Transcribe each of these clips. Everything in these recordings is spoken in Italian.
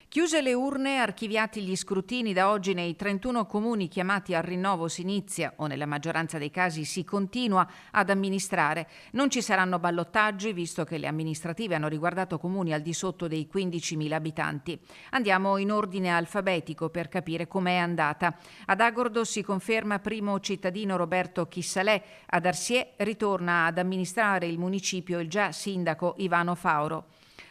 Chiuse le urne, archiviati gli scrutini, da oggi nei 31 comuni chiamati al rinnovo si inizia, o nella maggioranza dei casi si continua, ad amministrare. Non ci saranno ballottaggi, visto che le amministrative hanno riguardato comuni al di sotto dei 15.000 abitanti. Andiamo in ordine alfabetico per capire com'è andata. Ad Agordo si conferma primo cittadino Roberto Chissalè, ad Arsiè ritorna ad amministrare il municipio il già sindaco Ivano Fauro.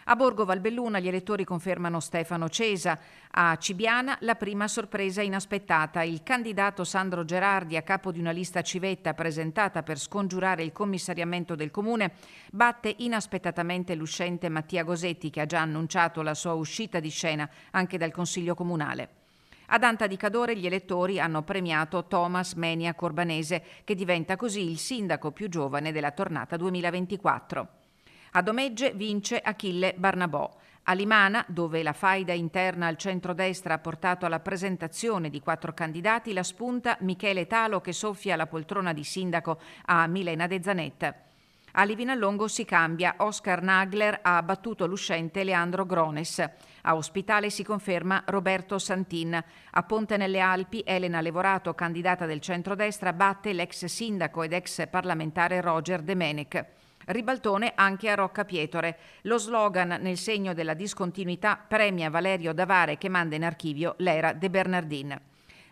A Borgo Valbelluna gli elettori confermano Stefano Cesa. A Cibiana la prima sorpresa inaspettata. Il candidato Sandro Gerardi, a capo di una lista civetta presentata per scongiurare il commissariamento del comune, batte inaspettatamente l'uscente Mattia Gosetti, che ha già annunciato la sua uscita di scena anche dal Consiglio Comunale. Ad Anta di Cadore gli elettori hanno premiato Thomas Menia Corbanese, che diventa così il sindaco più giovane della tornata 2024. A Domegge vince Achille Barnabò. A Limana, dove la faida interna al centrodestra ha portato alla presentazione di 4 candidati, la spunta Michele Talo, che soffia la poltrona di sindaco a Milena De Zanetta. A Livinallongo si cambia. Oscar Nagler ha battuto l'uscente Leandro Grones. A Ospitale si conferma Roberto Santin. A Ponte nelle Alpi Elena Levorato, candidata del centrodestra, batte l'ex sindaco ed ex parlamentare Roger De Menec. Ribaltone anche a Rocca Pietore. Lo slogan nel segno della discontinuità premia Valerio Davare, che manda in archivio l'era De Bernardin.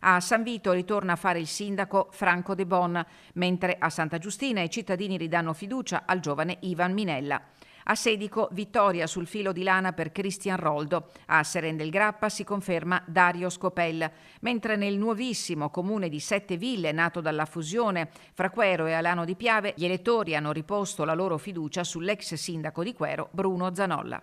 A San Vito ritorna a fare il sindaco Franco De Bon, mentre a Santa Giustina i cittadini ridanno fiducia al giovane Ivan Minella. A Sedico vittoria sul filo di lana per Cristian Roldo. A Seren del Grappa si conferma Dario Scopella, mentre nel nuovissimo comune di Sette Ville, nato dalla fusione fra Quero e Alano di Piave, gli elettori hanno riposto la loro fiducia sull'ex sindaco di Quero, Bruno Zanolla.